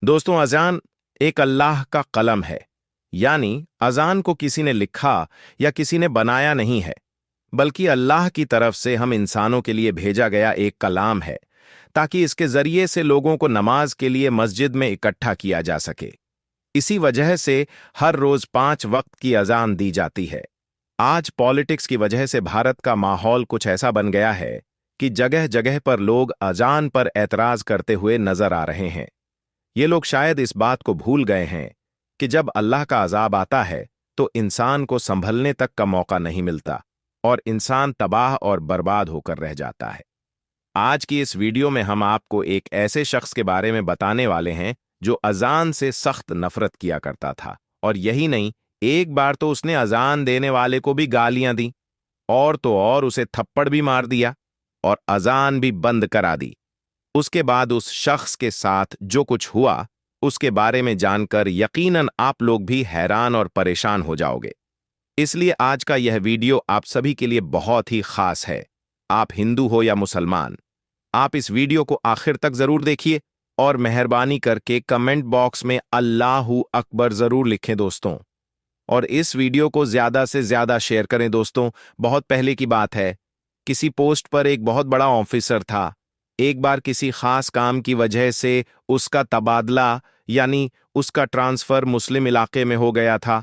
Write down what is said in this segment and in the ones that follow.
दोस्तों, अजान एक अल्लाह का कलम है। यानी अजान को किसी ने लिखा या किसी ने बनाया नहीं है, बल्कि अल्लाह की तरफ से हम इंसानों के लिए भेजा गया एक कलाम है, ताकि इसके जरिए से लोगों को नमाज के लिए मस्जिद में इकट्ठा किया जा सके। इसी वजह से हर रोज 5 वक्त की अजान दी जाती है। आज पॉलिटिक्स की वजह से भारत का माहौल कुछ ऐसा बन गया है कि जगह जगह पर लोग अजान पर एतराज करते हुए नजर आ रहे हैं। ये लोग शायद इस बात को भूल गए हैं कि जब अल्लाह का अजाब आता है तो इंसान को संभलने तक का मौका नहीं मिलता और इंसान तबाह और बर्बाद होकर रह जाता है। आज की इस वीडियो में हम आपको एक ऐसे शख्स के बारे में बताने वाले हैं जो अजान से सख्त नफरत किया करता था, और यही नहीं, एक बार तो उसने अजान देने वाले को भी गालियां दी, और तो और उसे थप्पड़ भी मार दिया और अजान भी बंद करा दी। उसके बाद उस शख्स के साथ जो कुछ हुआ उसके बारे में जानकर यकीनन आप लोग भी हैरान और परेशान हो जाओगे। इसलिए आज का यह वीडियो आप सभी के लिए बहुत ही खास है। आप हिंदू हो या मुसलमान, आप इस वीडियो को आखिर तक जरूर देखिए और मेहरबानी करके कमेंट बॉक्स में अल्लाहू अकबर जरूर लिखें दोस्तों। और इस वीडियो को ज्यादा से ज्यादा शेयर करें दोस्तों। बहुत पहले की बात है, किसी पोस्ट पर एक बहुत बड़ा ऑफिसर था। एक बार किसी खास काम की वजह से उसका तबादला यानी उसका ट्रांसफर मुस्लिम इलाके में हो गया था।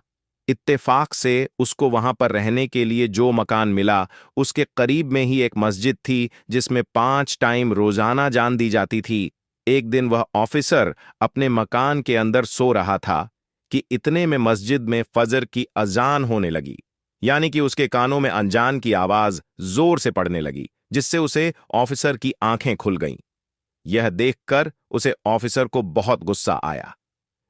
इत्तेफाक से उसको वहां पर रहने के लिए जो मकान मिला उसके करीब में ही एक मस्जिद थी जिसमें 5 टाइम रोजाना जान दी जाती थी। एक दिन वह ऑफिसर अपने मकान के अंदर सो रहा था कि इतने में मस्जिद में फजर की अजान होने लगी, यानी कि उसके कानों में अजान की आवाज जोर से पड़ने लगी, जिससे उसे ऑफिसर की आंखें खुल गईं। यह देखकर उसे ऑफिसर को बहुत गुस्सा आया,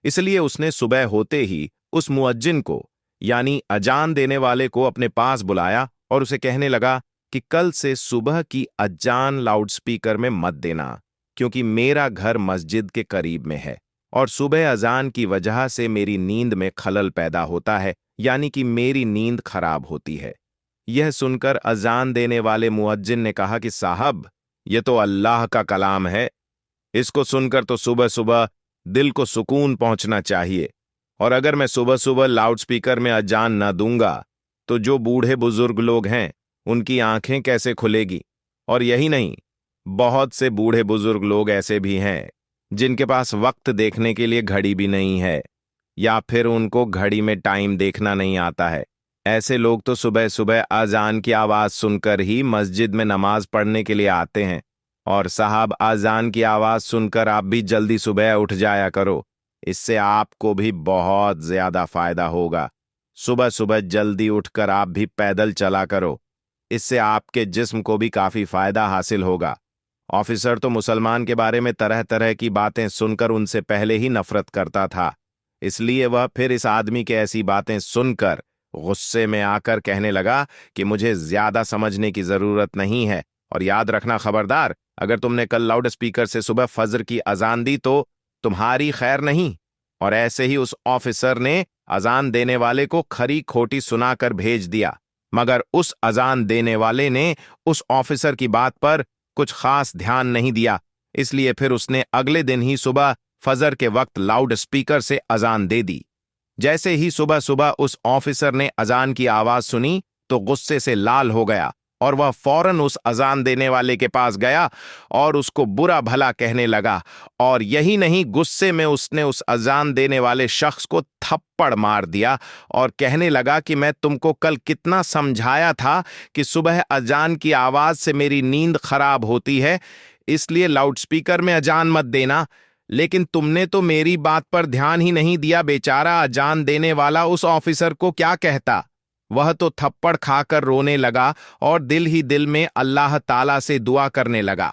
इसलिए उसने सुबह होते ही उस मुअज्जिन को यानी अजान देने वाले को अपने पास बुलाया और उसे कहने लगा कि कल से सुबह की अजान लाउडस्पीकर में मत देना, क्योंकि मेरा घर मस्जिद के करीब में है और सुबह अजान की वजह से मेरी नींद में खलल पैदा होता है, यानी कि मेरी नींद खराब होती है। यह सुनकर अजान देने वाले मुअज्जिन ने कहा कि साहब, यह तो अल्लाह का कलाम है, इसको सुनकर तो सुबह सुबह दिल को सुकून पहुंचना चाहिए, और अगर मैं सुबह सुबह लाउडस्पीकर में अजान न दूंगा तो जो बूढ़े बुजुर्ग लोग हैं उनकी आंखें कैसे खुलेगी। और यही नहीं, बहुत से बूढ़े बुजुर्ग लोग ऐसे भी हैं जिनके पास वक्त देखने के लिए घड़ी भी नहीं है, या फिर उनको घड़ी में टाइम देखना नहीं आता है। ऐसे लोग तो सुबह सुबह अजान की आवाज सुनकर ही मस्जिद में नमाज पढ़ने के लिए आते हैं। और साहब, अजान की आवाज सुनकर आप भी जल्दी सुबह उठ जाया करो, इससे आपको भी बहुत ज्यादा फायदा होगा। सुबह सुबह जल्दी उठकर आप भी पैदल चला करो, इससे आपके जिस्म को भी काफी फायदा हासिल होगा। ऑफिसर तो मुसलमान के बारे में तरह तरह की बातें सुनकर उनसे पहले ही नफरत करता था, इसलिए वह फिर इस आदमी के ऐसी बातें सुनकर गुस्से में आकर कहने लगा कि मुझे ज्यादा समझने की जरूरत नहीं है, और याद रखना खबरदार, अगर तुमने कल लाउड स्पीकर से सुबह फजर की अजान दी तो तुम्हारी खैर नहीं। और ऐसे ही उस ऑफिसर ने अजान देने वाले को खरी खोटी सुनाकर भेज दिया, मगर उस अजान देने वाले ने उस ऑफिसर की बात पर कुछ खास ध्यान नहीं दिया, इसलिए फिर उसने अगले दिन ही सुबह फजर के वक्त लाउड स्पीकर से अजान दे दी। जैसे ही सुबह सुबह उस ऑफिसर ने अजान की आवाज सुनी तो गुस्से से लाल हो गया और वह फौरन उस अजान देने वाले के पास गया और उसको बुरा भला कहने लगा। और यही नहीं, गुस्से में उसने उस अजान देने वाले शख्स को थप्पड़ मार दिया और कहने लगा कि मैं तुमको कल कितना समझाया था कि सुबह अजान की आवाज से मेरी नींद खराब होती है, इसलिए लाउडस्पीकर में अजान मत देना, लेकिन तुमने तो मेरी बात पर ध्यान ही नहीं दिया। बेचारा अजान देने वाला उस ऑफिसर को क्या कहता, वह तो थप्पड़ खाकर रोने लगा और दिल ही दिल में अल्लाह ताला से दुआ करने लगा,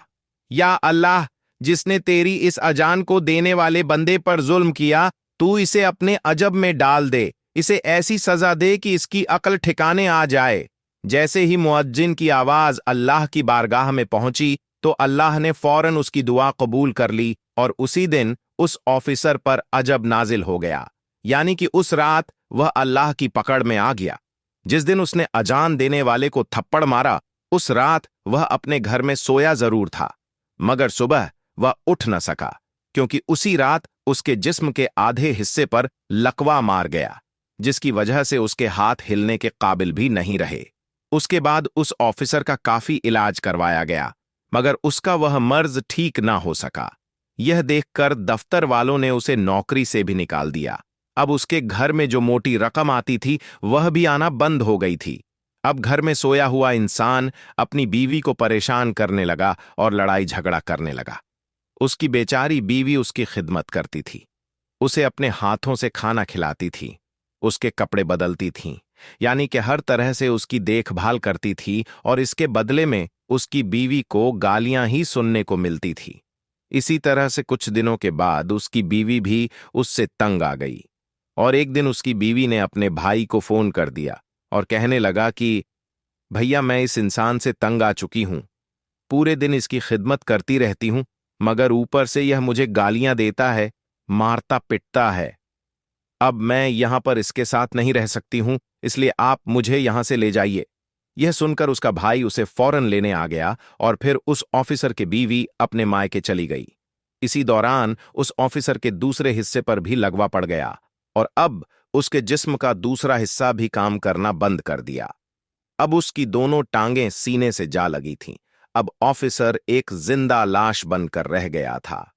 या अल्लाह, जिसने तेरी इस अजान को देने वाले बंदे पर जुल्म किया, तू इसे अपने अजब में डाल दे, इसे ऐसी सजा दे कि इसकी अक्ल ठिकाने आ जाए। जैसे ही मुअज्जिन की आवाज अल्लाह की बारगाह में पहुंची तो अल्लाह ने फौरन उसकी दुआ कबूल कर ली और उसी दिन उस ऑफिसर पर अजब नाजिल हो गया, यानी कि उस रात वह अल्लाह की पकड़ में आ गया। जिस दिन उसने अजान देने वाले को थप्पड़ मारा, उस रात वह अपने घर में सोया जरूर था, मगर सुबह वह उठ न सका, क्योंकि उसी रात उसके जिस्म के आधे हिस्से पर लकवा मार गया, जिसकी वजह से उसके हाथ हिलने के काबिल भी नहीं रहे। उसके बाद उस ऑफिसर का काफी इलाज करवाया गया, मगर उसका वह मर्ज ठीक ना हो सका। यह देखकर दफ्तर वालों ने उसे नौकरी से भी निकाल दिया। अब उसके घर में जो मोटी रकम आती थी वह भी आना बंद हो गई थी। अब घर में सोया हुआ इंसान अपनी बीवी को परेशान करने लगा और लड़ाई झगड़ा करने लगा। उसकी बेचारी बीवी उसकी खिदमत करती थी, उसे अपने हाथों से खाना खिलाती थी, उसके कपड़े बदलती थीं, यानी कि हर तरह से उसकी देखभाल करती थी, और इसके बदले में उसकी बीवी को गालियां ही सुनने को मिलती थी। इसी तरह से कुछ दिनों के बाद उसकी बीवी भी उससे तंग आ गई, और एक दिन उसकी बीवी ने अपने भाई को फोन कर दिया और कहने लगा कि भैया, मैं इस इंसान से तंग आ चुकी हूं, पूरे दिन इसकी खिदमत करती रहती हूं, मगर ऊपर से यह मुझे गालियां देता है, मारता पिटता है। अब मैं यहां पर इसके साथ नहीं रह सकती हूं, इसलिए आप मुझे यहां से ले जाइए। यह सुनकर उसका भाई उसे फौरन लेने आ गया, और फिर उस ऑफिसर की बीवी अपने मायके चली गई। इसी दौरान उस ऑफिसर के दूसरे हिस्से पर भी लगवा पड़ गया, और अब उसके जिस्म का दूसरा हिस्सा भी काम करना बंद कर दिया। अब उसकी दोनों टांगें सीने से जा लगी थीं। अब ऑफिसर एक जिंदा लाश बनकर रह गया था।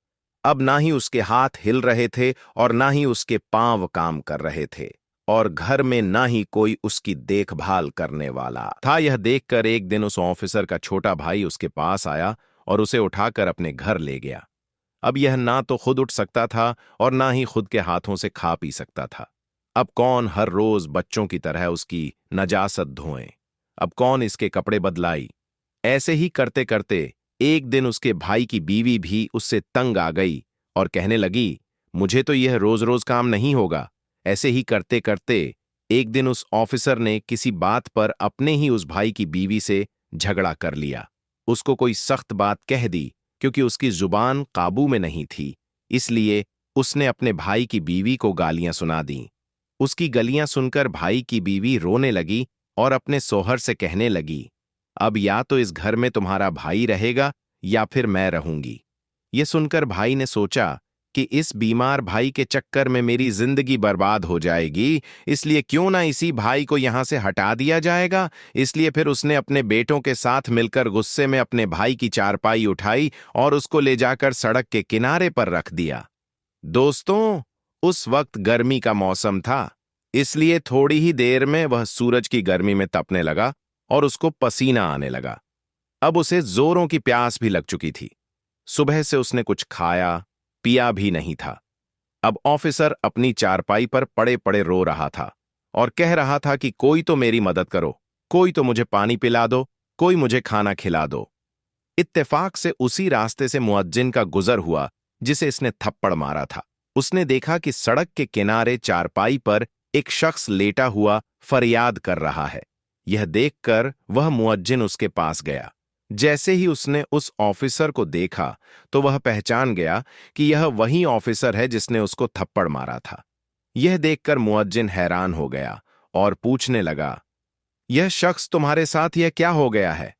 अब ना ही उसके हाथ हिल रहे थे और ना ही उसके पांव काम कर रहे थे, और घर में ना ही कोई उसकी देखभाल करने वाला था। यह देखकर एक दिन उस ऑफिसर का छोटा भाई उसके पास आया और उसे उठाकर अपने घर ले गया। अब यह ना तो खुद उठ सकता था और ना ही खुद के हाथों से खा पी सकता था। अब कौन हर रोज बच्चों की तरह उसकी नजासत धोए, अब कौन इसके कपड़े बदलाई। ऐसे ही करते करते एक दिन उसके भाई की बीवी भी उससे तंग आ गई और कहने लगी, मुझे तो यह रोज रोज काम नहीं होगा। ऐसे ही करते करते एक दिन उस ऑफिसर ने किसी बात पर अपने ही उस भाई की बीवी से झगड़ा कर लिया। उसको कोई सख्त बात कह दी, क्योंकि उसकी जुबान काबू में नहीं थी, इसलिए उसने अपने भाई की बीवी को गालियां सुना दी। उसकी गलियां सुनकर भाई की बीवी रोने लगी और अपने सोहर से कहने लगी, अब या तो इस घर में तुम्हारा भाई रहेगा या फिर मैं रहूंगी। ये सुनकर भाई ने सोचा कि इस बीमार भाई के चक्कर में मेरी जिंदगी बर्बाद हो जाएगी, इसलिए क्यों ना इसी भाई को यहां से हटा दिया जाएगा। इसलिए फिर उसने अपने बेटों के साथ मिलकर गुस्से में अपने भाई की चारपाई उठाई और उसको ले जाकर सड़क के किनारे पर रख दिया। दोस्तों, उस वक्त गर्मी का मौसम था, इसलिए थोड़ी ही देर में वह सूरज की गर्मी में तपने लगा और उसको पसीना आने लगा। अब उसे जोरों की प्यास भी लग चुकी थी। सुबह से उसने कुछ खाया पिया भी नहीं था। अब ऑफिसर अपनी चारपाई पर पड़े पड़े रो रहा था और कह रहा था कि कोई तो मेरी मदद करो, कोई तो मुझे पानी पिला दो, कोई मुझे खाना खिला दो। इत्तेफाक से उसी रास्ते से मुअज्जिन का गुजर हुआ जिसे इसने थप्पड़ मारा था। उसने देखा कि सड़क के किनारे चारपाई पर एक शख्स लेटा हुआ फरियाद कर रहा है। यह देखकर वह मुअज्जिन उसके पास गया। जैसे ही उसने उस ऑफिसर को देखा तो वह पहचान गया कि यह वही ऑफिसर है जिसने उसको थप्पड़ मारा था। यह देखकर मुअज्जिन हैरान हो गया और पूछने लगा, यह शख्स तुम्हारे साथ यह क्या हो गया है?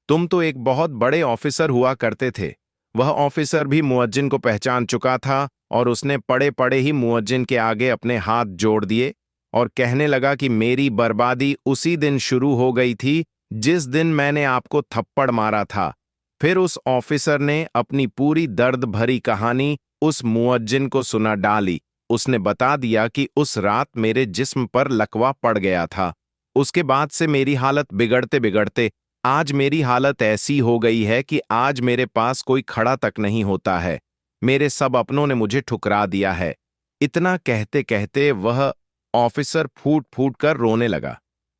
तुम तो एक बहुत बड़े ऑफिसर हुआ करते थे। वह ऑफिसर भी मुअज्जिन को पहचान चुका था और उसने पड़े पड़े ही मुअज्जिन के आगे अपने हाथ जोड़ दिए और कहने लगा कि मेरी बर्बादी उसी दिन शुरू हो गई थी जिस दिन मैंने आपको थप्पड़ मारा था। फिर उस ऑफिसर ने अपनी पूरी दर्द भरी कहानी उस मुअज्जिन को सुना डाली। उसने बता दिया कि उस रात मेरे जिस्म पर लकवा पड़ गया था। उसके बाद से मेरी हालत बिगड़ते बिगड़ते आज मेरी हालत ऐसी हो गई है कि आज मेरे पास कोई खड़ा तक नहीं होता है। मेरे सब अपनों ने मुझे ठुकरा दिया है। इतना कहते कहते वह ऑफिसर फूट फूट कर रोने लगा।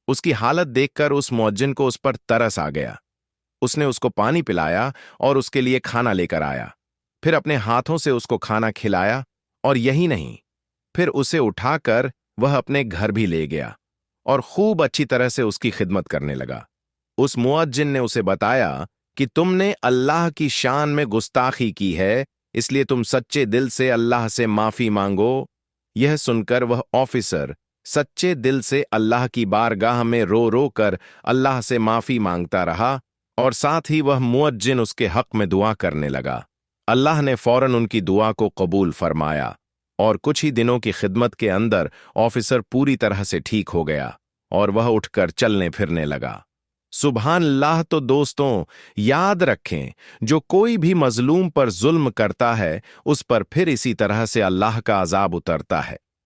उसकी हालत देखकर उस मुअज्जिन को उस पर तरस आ गया। उसने उसको पानी पिलाया और उसके लिए खाना लेकर आया। फिर अपने हाथों से उसको खाना खिलाया, और यही नहीं, फिर उसे उठाकर वह अपने घर भी ले गया और खूब अच्छी तरह से उसकी खिदमत करने लगा। उस मुअज्जिन ने उसे बताया कि तुमने अल्लाह की शान में गुस्ताखी की है, इसलिए तुम सच्चे दिल से अल्लाह से माफी मांगो। यह सुनकर वह ऑफिसर सच्चे दिल से अल्लाह की बारगाह में रो रो कर अल्लाह से माफी मांगता रहा, और साथ ही वह मुअज्जिन उसके हक में दुआ करने लगा। अल्लाह ने फौरन उनकी दुआ को कबूल फरमाया। और कुछ ही दिनों की खिदमत के अंदर ऑफिसर पूरी तरह से ठीक हो गया और वह उठकर चलने फिरने लगा। सुभान अल्लाह। तो दोस्तों, याद रखें, जो कोई भी मजलूम पर जुल्म करता है उस पर फिर इसी तरह से अल्लाह का अजाब उतरता है।